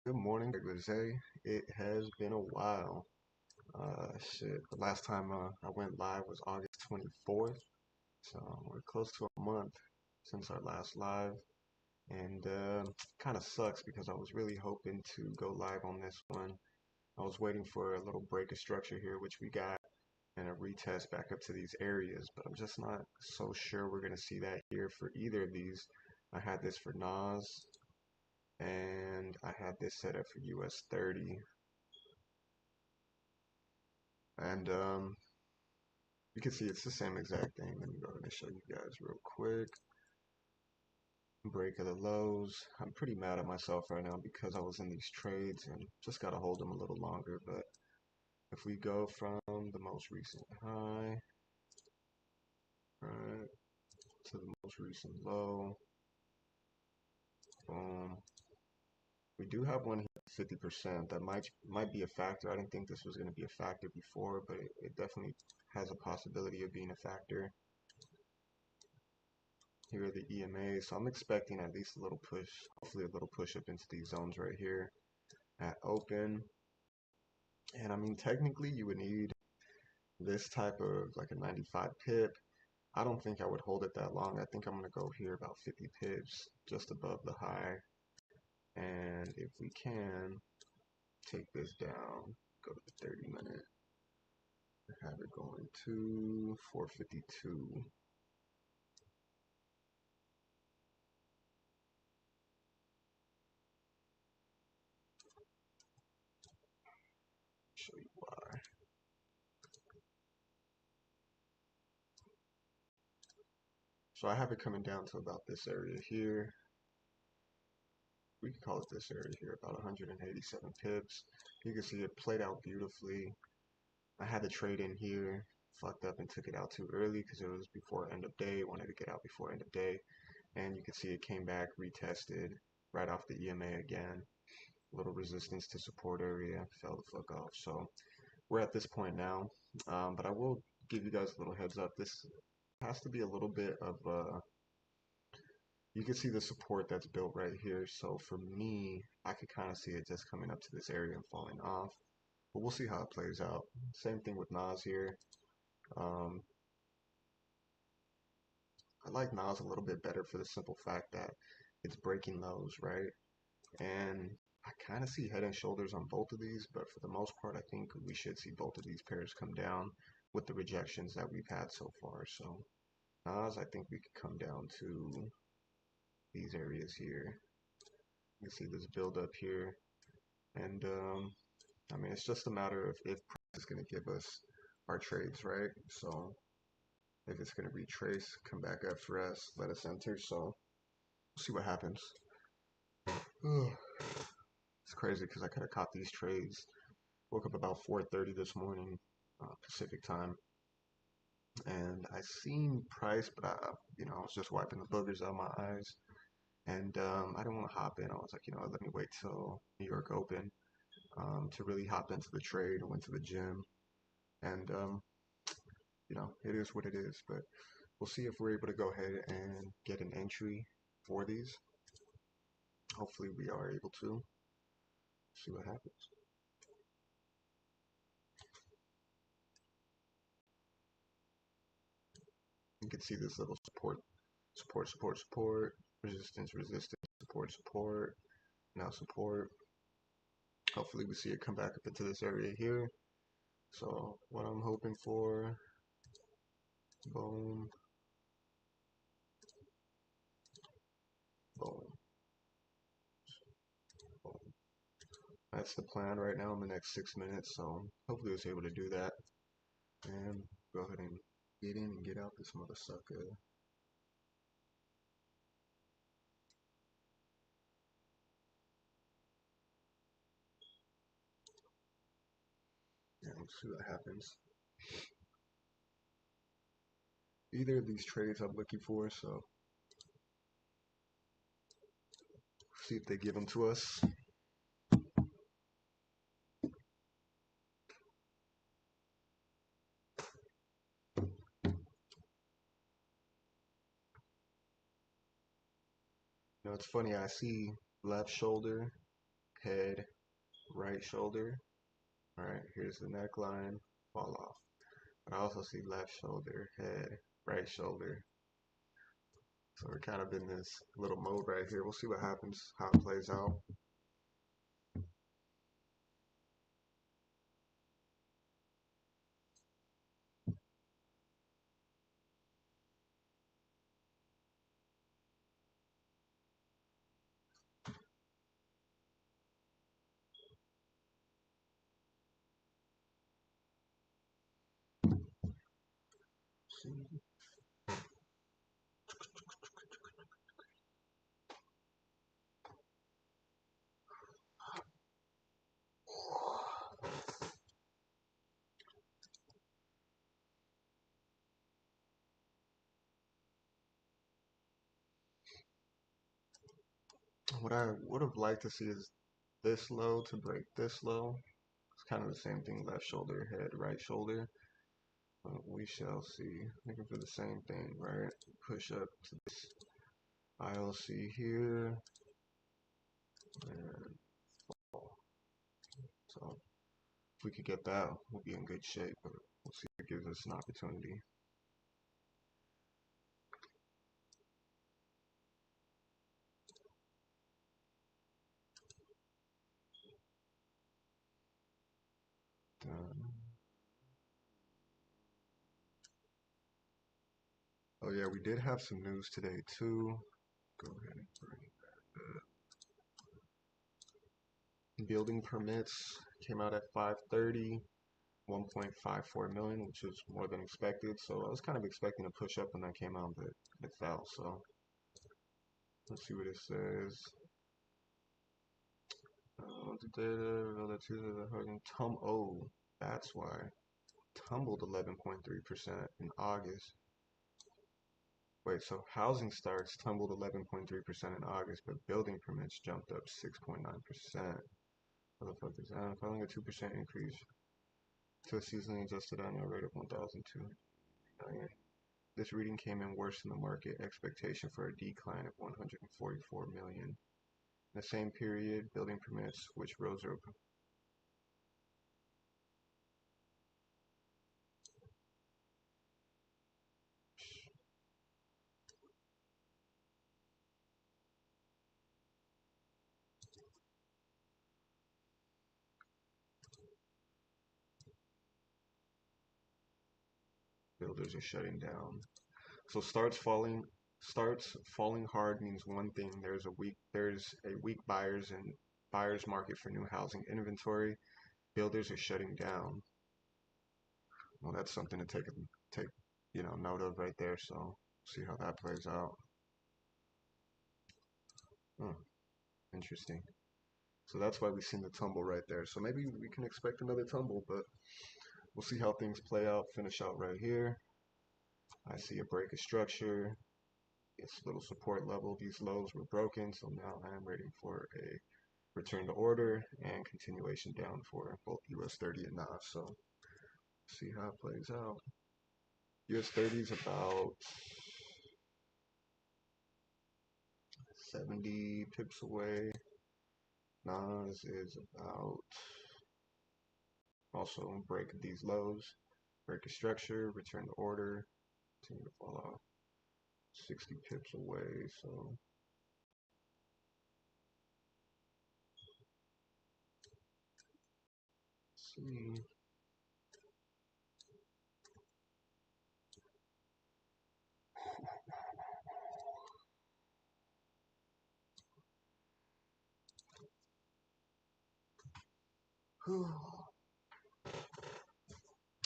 Good morning, Jose. It has been a while. The last time I went live was August 24th, so we're close to a month since our last live, and kind of sucks because I was really hoping to go live on this one. I was waiting for a little break of structure here, which we got, and a retest back up to these areas, but I'm just not so sure we're going to see that here for either of these. I had this for NAS, and I had this set up for US30. And you can see it's the same exact thing. Let me go ahead and show you guys real quick. Break of the lows. I'm pretty mad at myself right now because I was in these trades and just got to hold them a little longer. But if we go from the most recent high, right, to the most recent low, boom. We do have one here, 50%. That might be a factor. I didn't think this was going to be a factor before, but it definitely has a possibility of being a factor. Here are the EMAs, so I'm expecting at least a little push, hopefully a little push up into these zones right here at open. And I mean, technically you would need this type of like a 95 pip. I don't think I would hold it that long. I think I'm gonna go here about 50 pips just above the high. And if we can take this down, go to the 30-minute, have it going to 452. Show you why. So I have it coming down to about this area here. We can call it this area here, about 187 pips. You can see it played out beautifully. I had the trade in here, fucked up and took it out too early because it was before end of day, wanted to get out before end of day. And you can see it came back, retested right off the EMA again. Little resistance to support area, fell the fuck off. So we're at this point now, but I will give you guys a little heads up. This has to be a little bit of you can see the support that's built right here. So for me, I could kind of see it just coming up to this area and falling off. But we'll see how it plays out. Same thing with NAS here. I like NAS a little bit better for the simple fact that it's breaking lows, right? And I kind of see head and shoulders on both of these, but for the most part, I think we should see both of these pairs come down with the rejections that we've had so far. So NAS, I think we could come down to these areas here. You can see this build up here, and I mean, it's just a matter of if price is going to give us our trades, right? So if it's going to retrace, come back up for us, let us enter. So we'll see what happens. It's crazy because I could have caught these trades. Woke up about 4:30 this morning, Pacific time, and I seen price, but I was just wiping the boogers out of my eyes, and I didn't want to hop in. I was like, let me wait till New York open to really hop into the trade. I went to the gym, and it is what it is. But we'll see if we're able to go ahead and get an entry for these. Hopefully we are able to. See what happens. You can see this little support, resistance, support, now support. Hopefully we see it come back up into this area here. So what I'm hoping for, boom, boom, boom. That's the plan right now in the next 6 minutes. So hopefully it's able to do that. And go ahead and get in and get out this mother sucker. Yeah, let's see what happens. Either of these trades I'm looking for, so see if they give them to us. It's funny, I see left shoulder head, right shoulder. All right, here's the neckline, fall off. But I also see left shoulder, head, right shoulder. So we're kind of in this little mode right here. We'll see what happens, how it plays out. What I would have liked to see is this low to break this low. It's kind of the same thing, left shoulder, head, right shoulder. But we shall see. Looking for the same thing, right? Push up to this ILC here. And fall. So if we could get that, we'll be in good shape. But we'll see if it gives us an opportunity. Done. Oh yeah, we did have some news today too. Go ahead and bring that. Building permits came out at 5:30, 1.54 million, which is more than expected. So I was kind of expecting a push up when that came out, but it fell. So let's see what it says. The data relative to the housing that's why tumbled 11.3% in August. Wait, so housing starts tumbled 11.3% in August, but building permits jumped up 6.9%. Motherfuckers, following a 2% increase to a seasonally adjusted annual rate of 1,200 million. This reading came in worse than the market expectation for a decline of 144 million. In the same period, building permits, which rose up. Builders are shutting down. So starts falling hard means one thing. There's a weak buyers market for new housing inventory. Builders are shutting down. Well, that's something to take note of right there. So see how that plays out. Hmm, interesting. So that's why we've seen the tumble right there. So maybe we can expect another tumble, but we'll see how things play out. Finish out right here. I see a break of structure. It's a little support level. These lows were broken, so now I am waiting for a return to order and continuation down for both US30 and NAS. So see how it plays out. US30 is about 70 pips away. NAS is about also break these lows, break a structure, return to order, continue to fall off. 60 pips away, so let's see.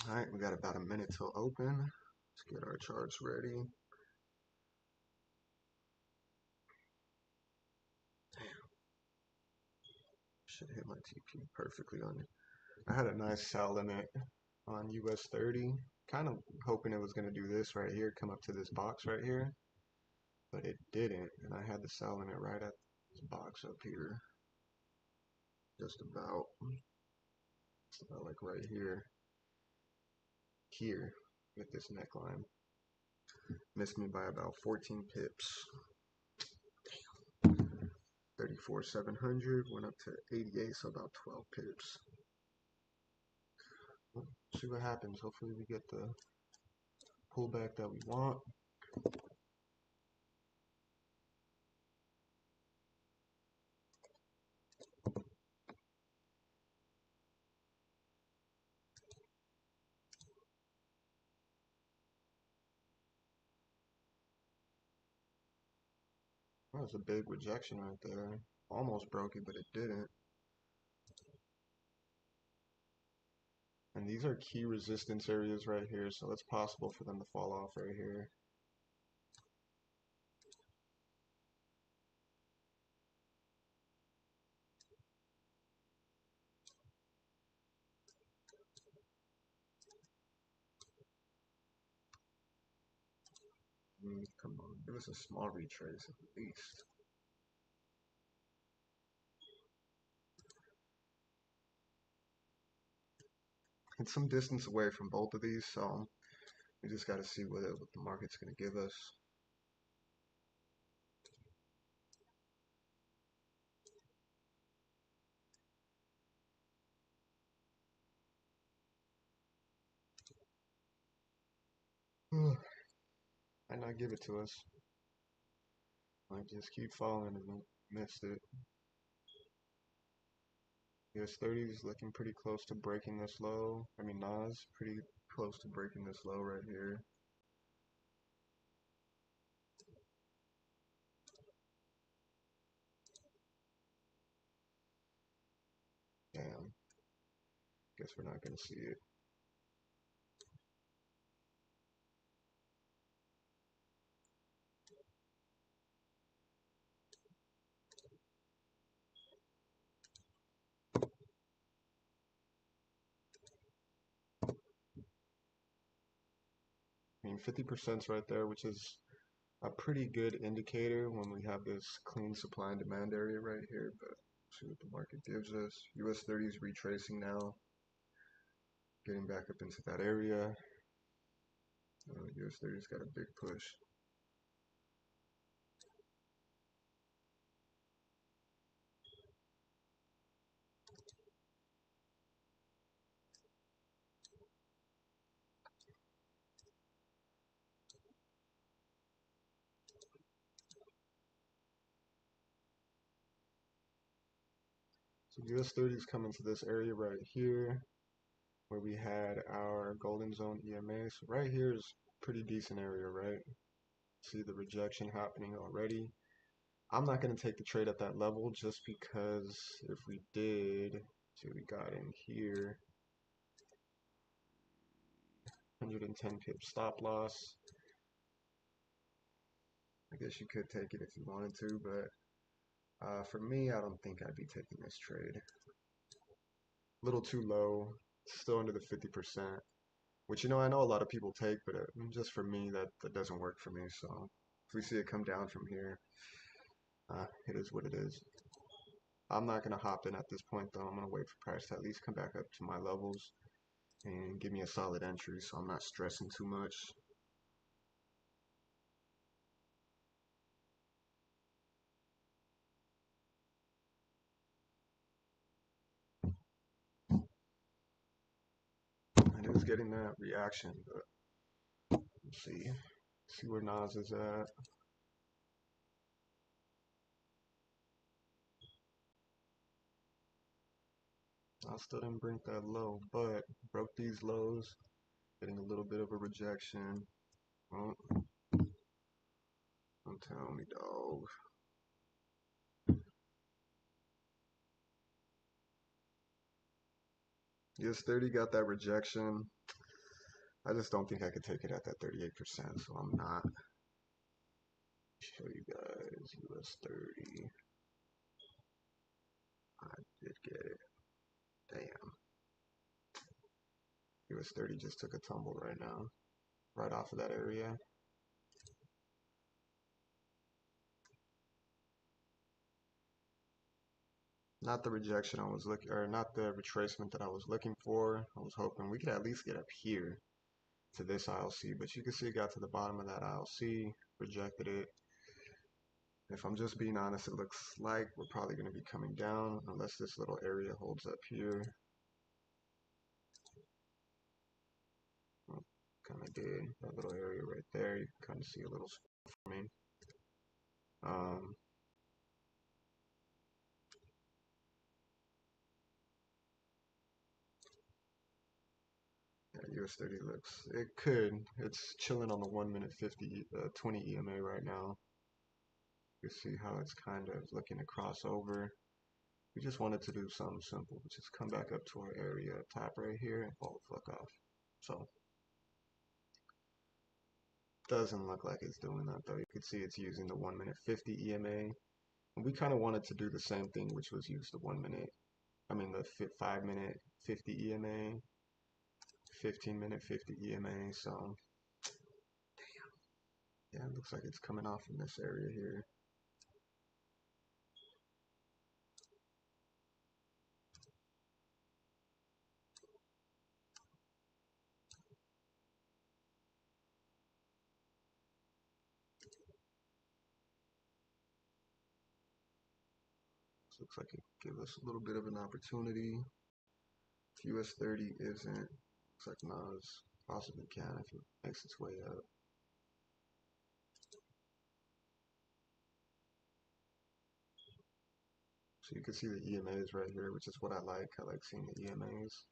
Alright, we got about a minute till open. Let's get our charts ready. Damn. Should hit my TP perfectly on it. I had a nice sell limit on US30. Kind of hoping it was going to do this right here, come up to this box right here. But it didn't. And I had the sell limit right at this box up here. Just about like right here. Here with this neckline. Missed me by about 14 pips. 30 84,700, went up to 88, so about 12 pips. Well, see what happens. Hopefully we get the pullback that we want. That was a big rejection right there. Almost broke it, but it didn't. And these are key resistance areas right here, so it's possible for them to fall off right here. Come on, give us a small retrace at least. It's some distance away from both of these, so we just got to see what the market's going to give us. Might not give it to us. Might just keep falling and missed it. US30 is looking pretty close to breaking this low. I mean, NAS pretty close to breaking this low right here. Damn. Guess we're not going to see it. I mean, 50%'s right there, which is a pretty good indicator when we have this clean supply and demand area right here, but see what the market gives us. US30 is retracing now, getting back up into that area. US30's got a big push. So US30 is coming to this area right here where we had our golden zone EMA. So right here is pretty decent area, right? See the rejection happening already. I'm not going to take the trade at that level just because if we did, see what we got in here, 110 pip stop loss. I guess you could take it if you wanted to, but for me, I don't think I'd be taking this trade. A little too low, still under the 50%, which, you know, I know a lot of people take, but just for me, that doesn't work for me. So if we see it come down from here, it is what it is. I'm not going to hop in at this point, though. I'm going to wait for price to at least come back up to my levels and give me a solid entry so I'm not stressing too much. And it was getting that reaction, but let's see where NAS is at. I still didn't break that low, but broke these lows, getting a little bit of a rejection. Oh, don't tell me, dog. US30 got that rejection. I just don't think I could take it at that 38%, so I'm not. Show you guys US30. I did get it. Damn. US30 just took a tumble right now, right off of that area. Not the rejection I was looking, or not the retracement that I was looking for. I was hoping we could at least get up here to this ILC, but you can see it got to the bottom of that ILC, rejected it, If I'm just being honest, it looks like we're probably going to be coming down unless this little area holds up here. Well, kind of did. That little area right there, you can kind of see a little forming. Yeah, US30 looks, it could. It's chilling on the 1 minute 20 EMA right now. You see how it's kind of looking to cross over. We just wanted to do something simple, which is come back up to our area top right here and fall the fuck off. So, doesn't look like it's doing that though. You can see it's using the 1 minute 50 EMA. And we kind of wanted to do the same thing, which was use the 5 minute 50 EMA, 15-minute 50 EMA. So, yeah, it looks like it's coming off in this area here. Looks like it give us a little bit of an opportunity. If US30 isn't, looks like NAS possibly can if it makes its way up. So you can see the EMAs right here, which is what I like. I like seeing the EMAs.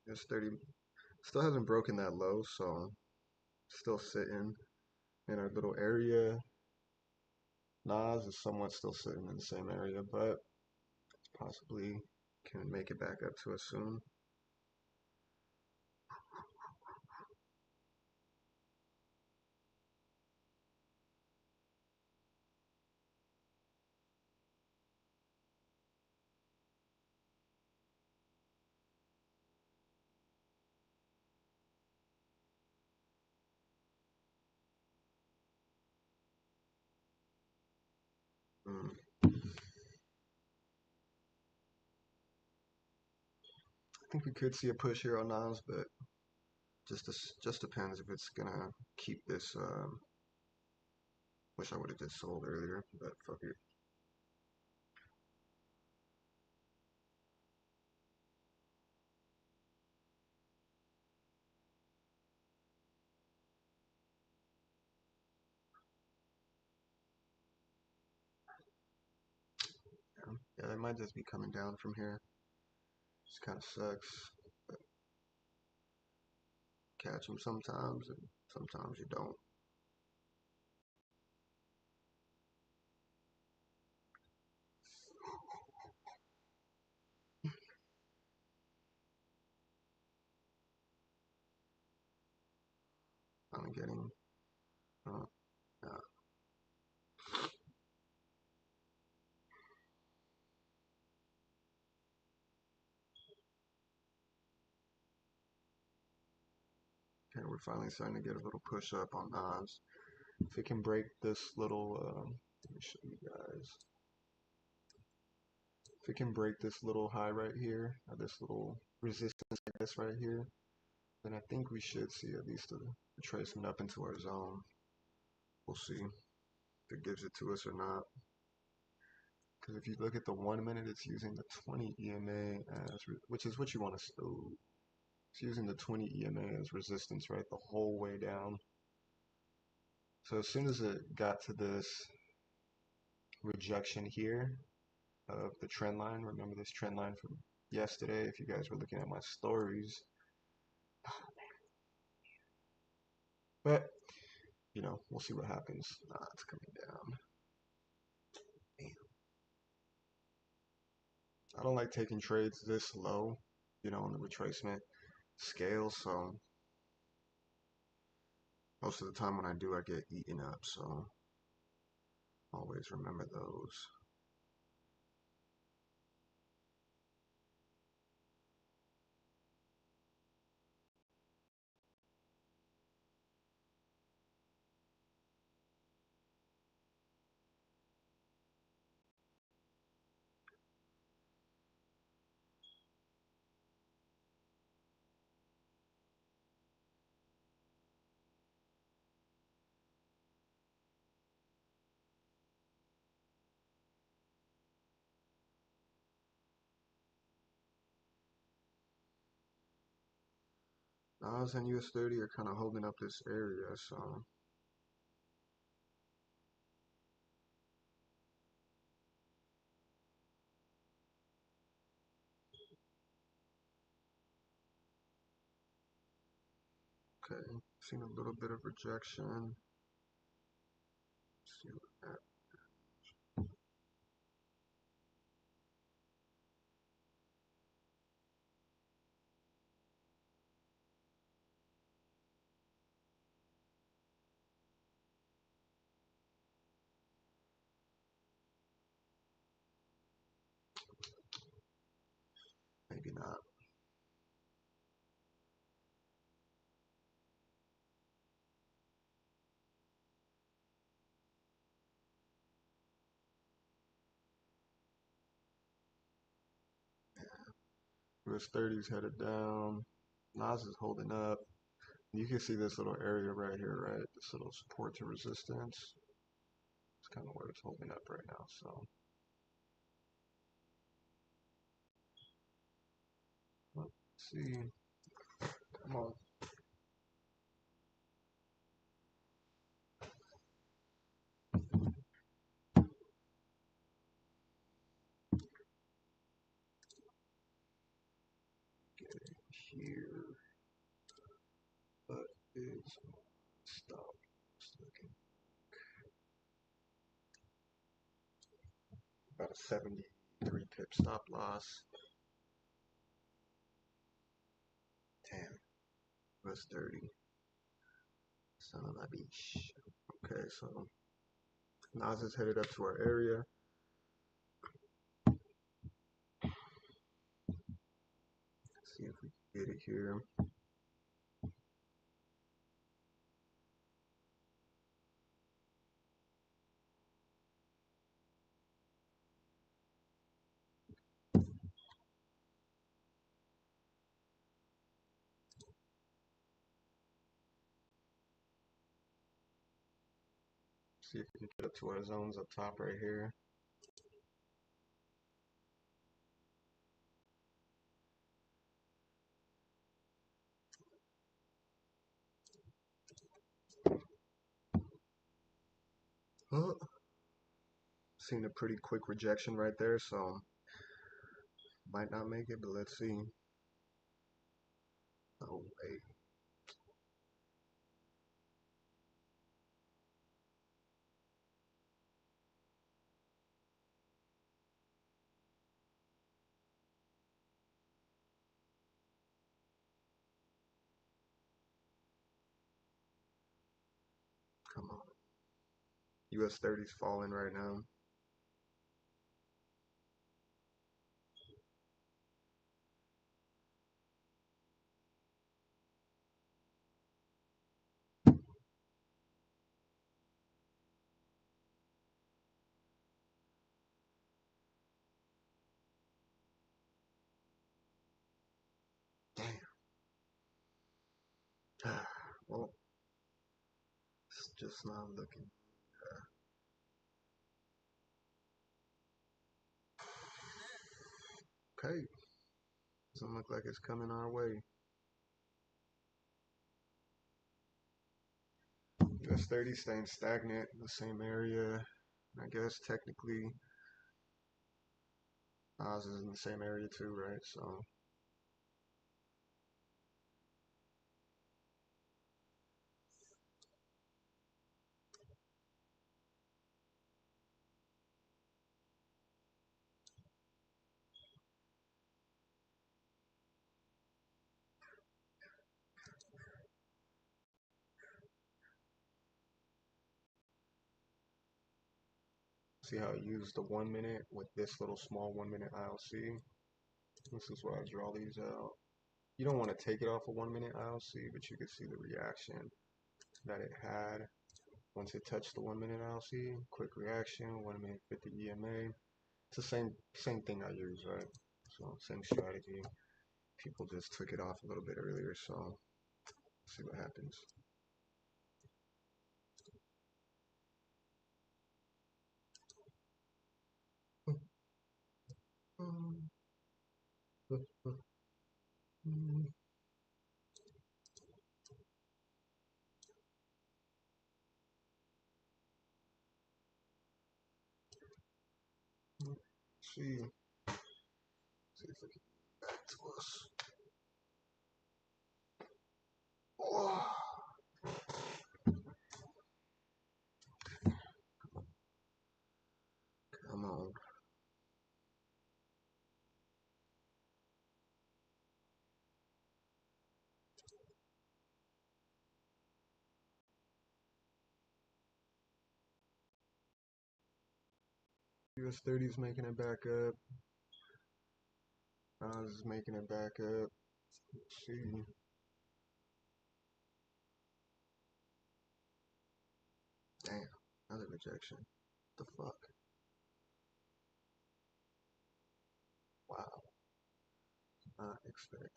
US30 still hasn't broken that low, so still sitting in our little area. NAS is somewhat still sitting in the same area, but possibly can make it back up to us soon. I think we could see a push here on NAS, but just depends if it's gonna keep this. Wish I would have just sold earlier, but fuck it. Yeah, it might just be coming down from here. Just kind of sucks. But catch them sometimes, and sometimes you don't. I'm getting. Yeah. Okay, we're finally starting to get a little push up on NAS. If it can break this little, let me show you guys. If it can break this little high right here, or this little resistance, I guess, right here, then I think we should see at least a retracement up into our zone. We'll see if it gives it to us or not. Because if you look at the 1 minute, it's using the 20 EMA as, which is what you want to do. It's using the 20 EMA as resistance, right, the whole way down. So as soon as it got to this rejection here of the trend line, remember this trend line from yesterday, if you guys were looking at my stories. But, you know, we'll see what happens. It's coming down. I don't like taking trades this low, you know, on the retracement scale, so most of the time when I do, I get eaten up, so always remember those. NAS and US30 are kind of holding up this area, so okay, seen a little bit of rejection. Let's see what that. Maybe not. US30 is headed down. NAS is holding up. You can see this little area right here, right? This little support to resistance. It's kind of where it's holding up right now. So let's see. Come on. Get it here. But is stop. Just looking. About a 73 pip stop loss. Damn. US 30. Son of a bitch. Okay, so NAS is headed up to our area. See if we can get it here. See if we can get up to our zones up top right here. Oh, seen a pretty quick rejection right there, so might not make it, but let's see. Oh, wait. Come on. US 30's falling right now. Damn. Well, it's just not looking. Okay. Doesn't look like it's coming our way. US 30 staying stagnant in the same area. I guess technically Oz is in the same area too, right? So see how I use the 1 minute with this little small 1 minute ILC. This is where I draw these out. You don't want to take it off a 1 minute ILC, but you can see the reaction that it had once it touched the 1 minute ILC. Quick reaction, 1 minute 50 EMA. It's the same thing I use, right? So same strategy. People just took it off a little bit earlier, so see what happens. See if we can get back to us. Oh. Come on. US30 is making it back up. NAS is making it back up. Let's see. Damn, another rejection. What the fuck? Wow. Not expect.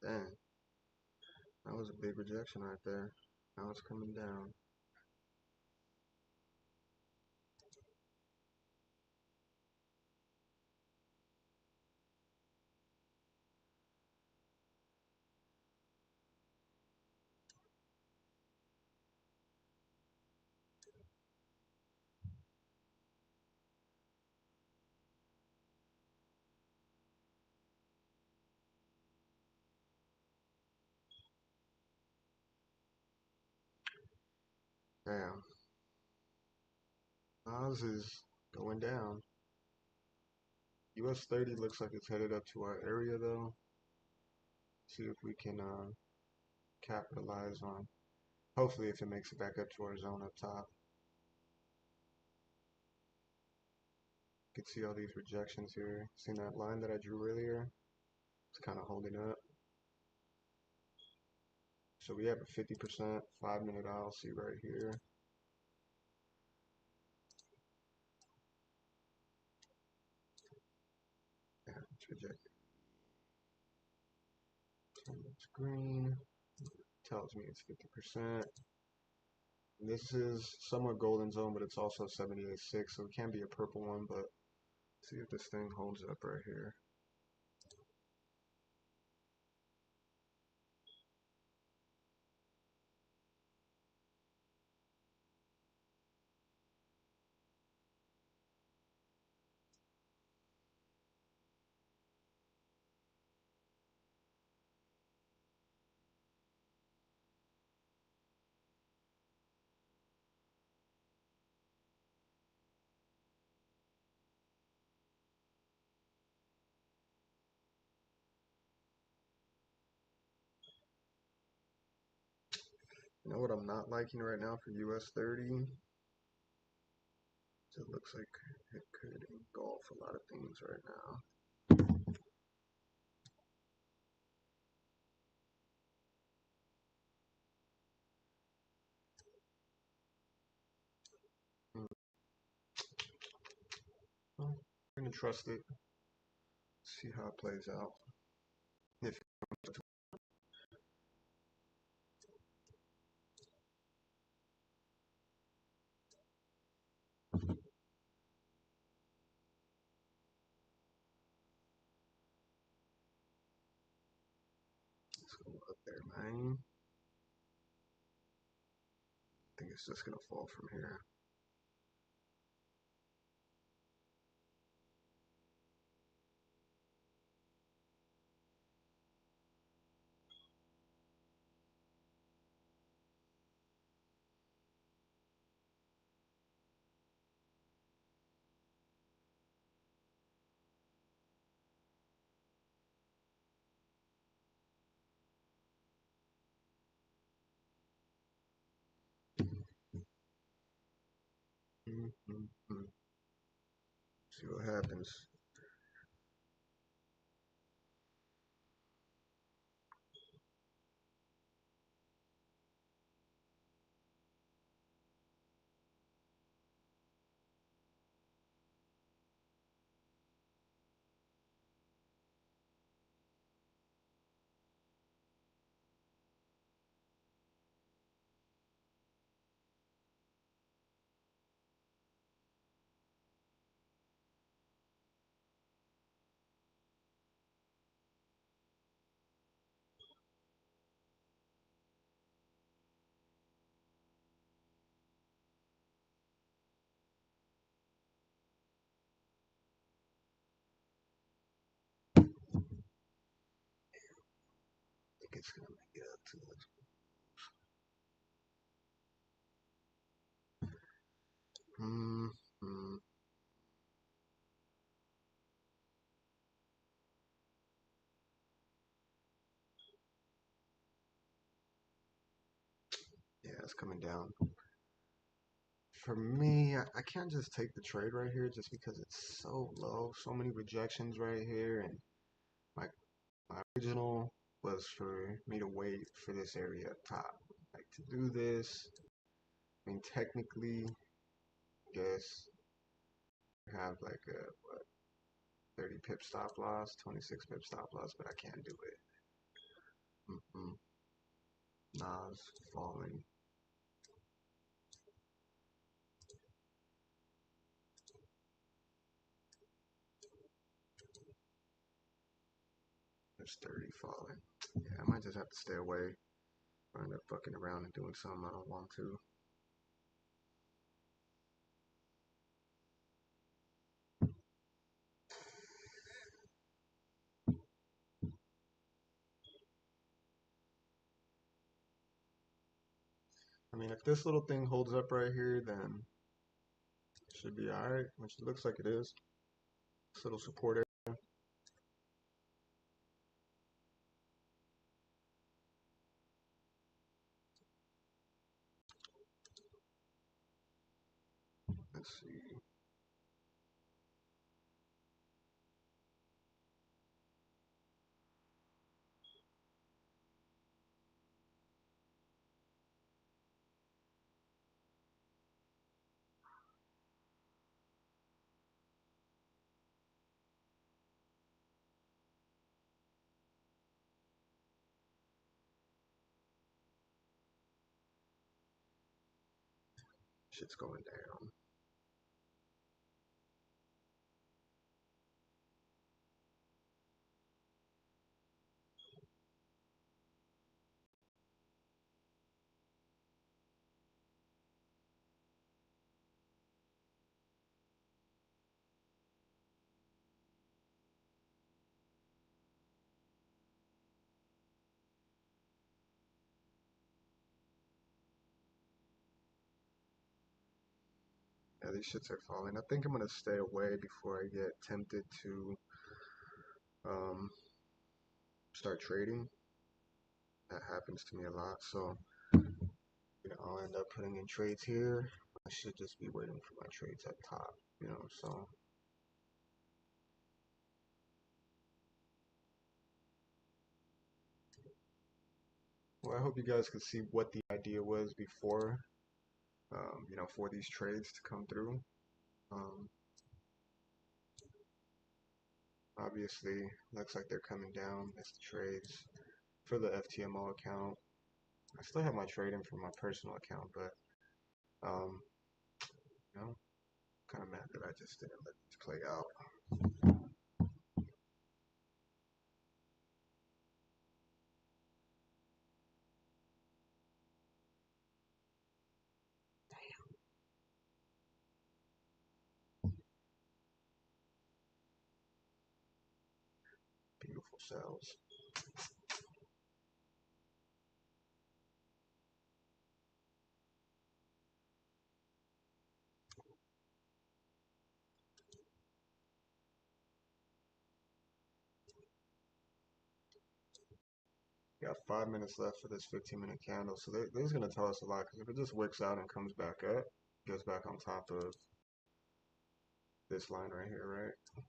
Dang. That was a big rejection right there. Now it's coming down. Damn. NAS is going down. US30 looks like it's headed up to our area though. See if we can capitalize on. Hopefully, if it makes it back up to our zone up top. You can see all these rejections here. See that line that I drew earlier? It's kind of holding up. So we have a 50% 5-minute ILC right here. Yeah, it's rejected. It's green. Tells me it's 50%. And this is somewhat golden zone, but it's also 78.6, so it can be a purple one, but see if this thing holds up right here. You know what I'm not liking right now for US30? It looks like it could engulf a lot of things right now. Well, we're gonna trust it. See how it plays out. If it's going up there, man. I think it's just gonna fall from here. See what happens. it's gonna make it up to this. Hmm. Yeah, it's coming down. For me, I can't just take the trade right here just because it's so low. So many rejections right here, and my my original was for me to wait for this area up top. Like to do this, I mean technically, I guess have like a what 30 pip stop loss, 26 pip stop loss, but I can't do it. Mm-mm. Nas falling. There's 30 falling. Yeah, I might just have to stay away. I end up fucking around and doing something I don't want to. I mean, if this little thing holds up right here, then it should be alright, which it looks like it is. This little support area. Let's see. Shit's going down. Yeah, these shits are falling. I think I'm gonna stay away before I get tempted to um, start trading. That happens to me a lot. So, I'll end up putting in trades here. I should just be waiting for my trades at top, so. Well, I hope you guys could see what the idea was before, for these trades to come through. Um, Obviously, looks like they're coming down. That's the trades for the FTMO account. I still have my trading for my personal account, but um, you know, kind of mad that I just didn't let this play out. Beautiful cells. Got 5 minutes left for this 15-minute candle, so this is gonna tell us a lot. Because if it just wicks out and comes back up, goes back on top of this line right here, right?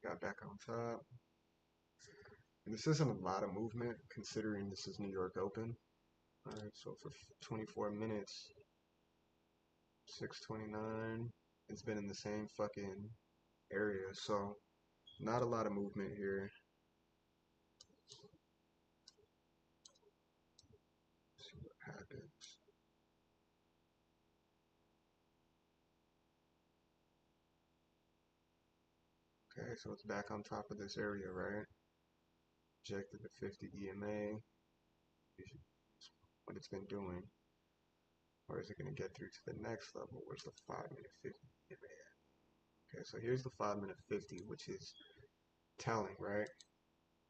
Got back on top. And this isn't a lot of movement considering this is New York Open. Alright, so for 24 minutes, 629, it's been in the same fucking area, so not a lot of movement here. Let's see what happens. Okay, so it's back on top of this area, right? rejected the 50 EMA, what it's been doing, or is it going to get through to the next level? Where's the 5-minute 50 EMA at? Okay, so here's the 5-minute 50, which is telling, right?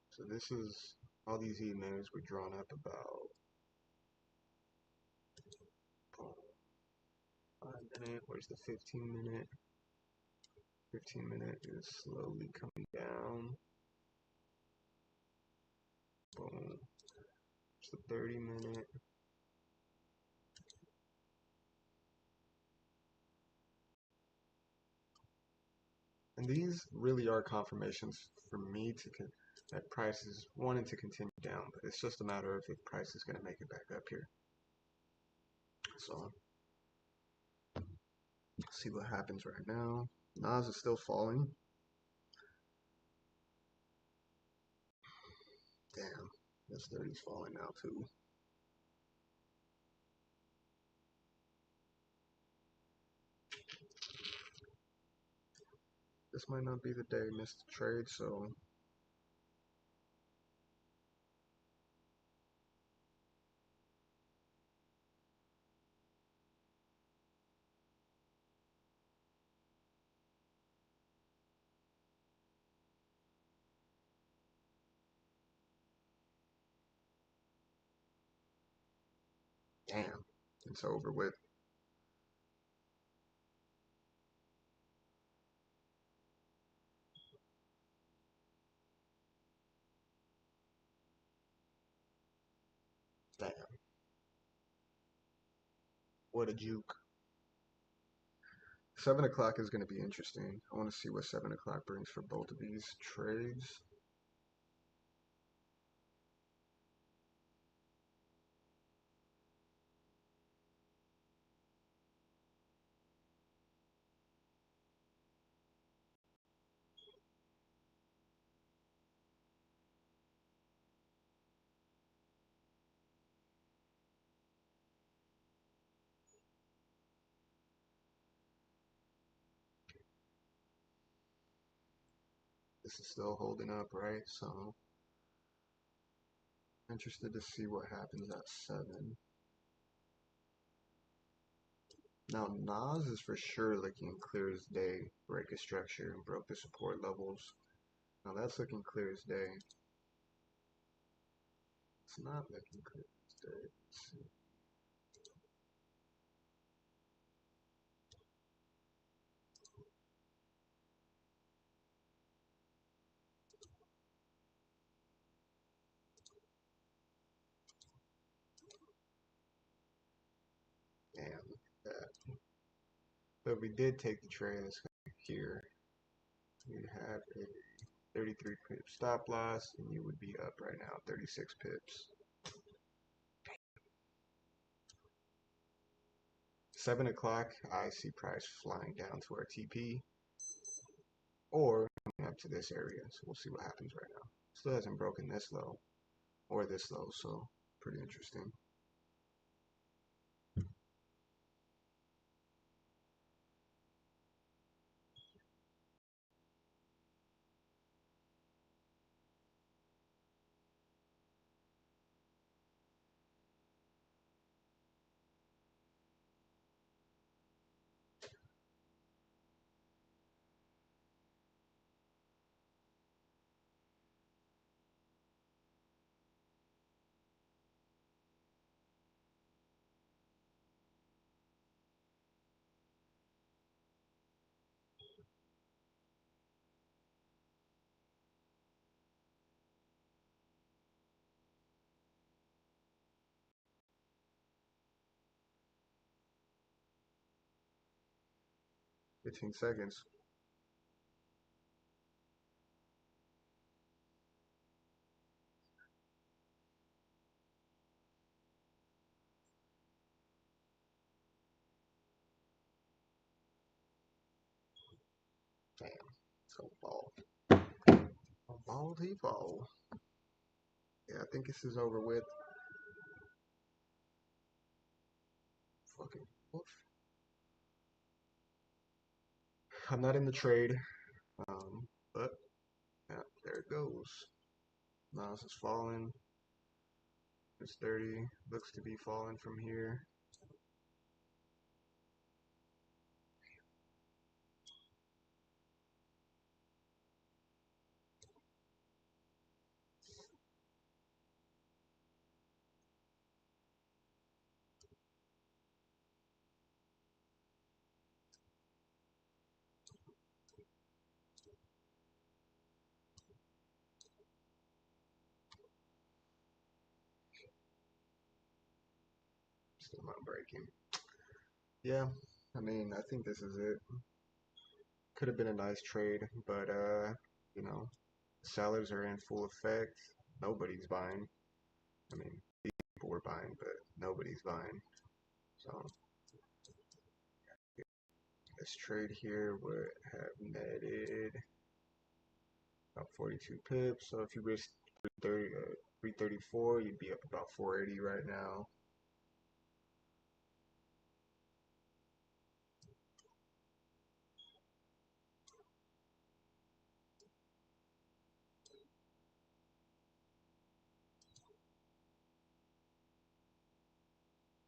So this is, all these EMAs were drawn up about 5-minute. Where's the 15-minute? 15-minute is slowly coming down. Boom. It's the 30-minute. And these really are confirmations for me that price is wanting to continue down, but it's just a matter of if price is going to make it back up here. So see what happens right now. NAS is still falling. Damn, this 30 is falling now too. This might not be the day, missed the trade, so damn, it's over with. Damn, what a juke. 7 o'clock is going to be interesting. I want to see what 7 o'clock brings for both of these trades. This is still holding up, right? So interested to see what happens at 7. Now Nas is for sure looking clear as day. Break a structure and broke the support levels. Now that's looking clear as day. It's not looking clear as day. Let's see. Damn, look at that. But we did take the trade here. You have a 33 pip stop loss, and you would be up right now 36 pips. 7 o'clock, I see price flying down to our TP or coming up to this area. So we'll see what happens right now. Still hasn't broken this low or this low, so pretty interesting. 15 seconds. Damn, so ball. Ball he ball. Yeah, I think this is over with. Fucking woof. I'm not in the trade, but yeah, there it goes. Nas now this is falling. It's 30 looks to be falling from here. Still not breaking. Yeah, I mean, I think this is it. Could have been a nice trade, but you know, sellers are in full effect. Nobody's buying. I mean, people were buying, but nobody's buying. So this trade here would have netted about 42 pips. So if you risk 334, you'd be up about 480 right now.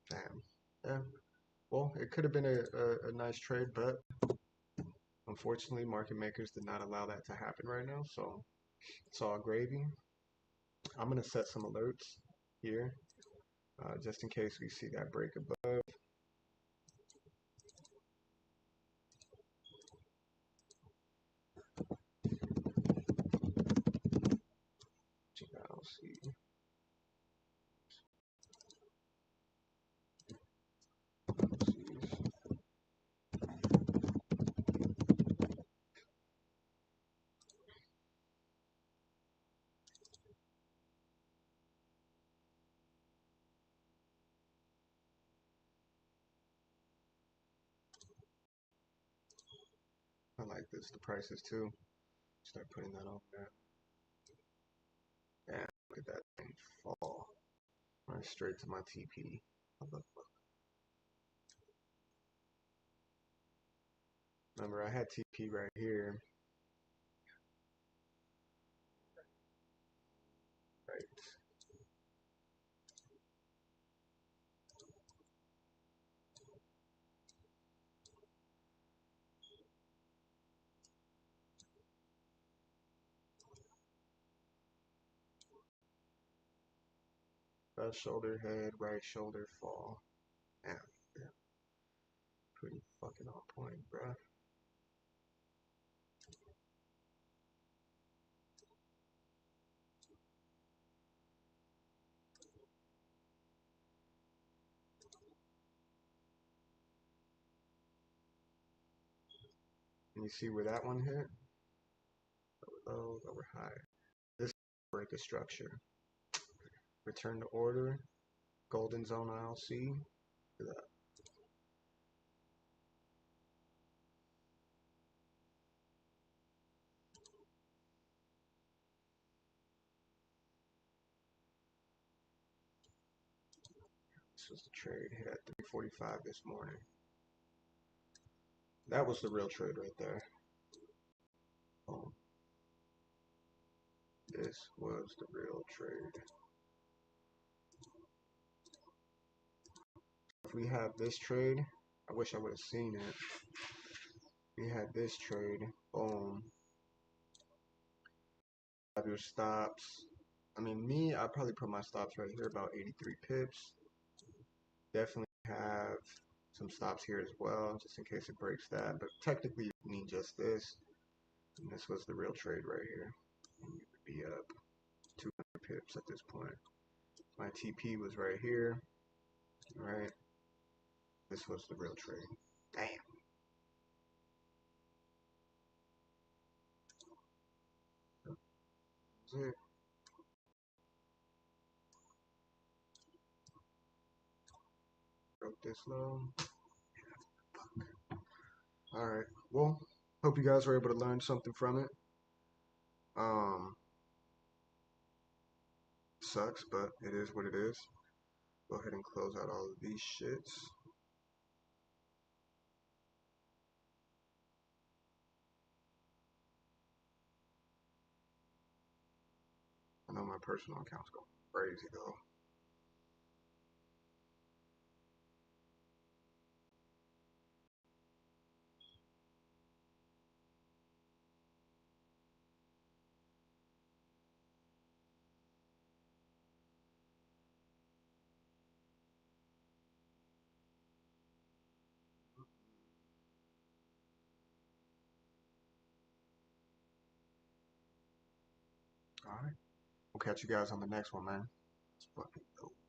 Damn. Yeah. Well, it could have been a nice trade, but unfortunately, market makers did not allow that to happen right now. So it's all gravy. I'm gonna set some alerts here, just in case we see that break above. I'll see. I like this. The prices too. Start putting that on there. Damn, look at that thing fall. Right straight to my TP. Remember, I had TP right here. Right. Left shoulder head, right shoulder fall. Damn, yeah. Pretty fucking on point, bruh. And you see where that one hit? Lower low, lower high. This break a structure. Return to order. Golden zone ILC. Look at that. This was the trade hit at 3:45 this morning. That was the real trade right there. Boom. This was the real trade. If we have this trade, I wish I would have seen it. We had this trade. Boom. Have your stops. I mean, me, I probably put my stops right here, about 83 pips. Definitely have some stops here as well, just in case it breaks that. But technically, you need just this. And this was the real trade right here. And you would be up 200 pips at this point. My TP was right here. Right. This was the real trade. Damn. That's it. Broke this low. All right. Well, hope you guys were able to learn something from it. Sucks, but it is what it is. Go ahead and close out all of these shits. I know my my personal account's going crazy though. All right. We'll catch you guys on the next one, man. It's fucking dope.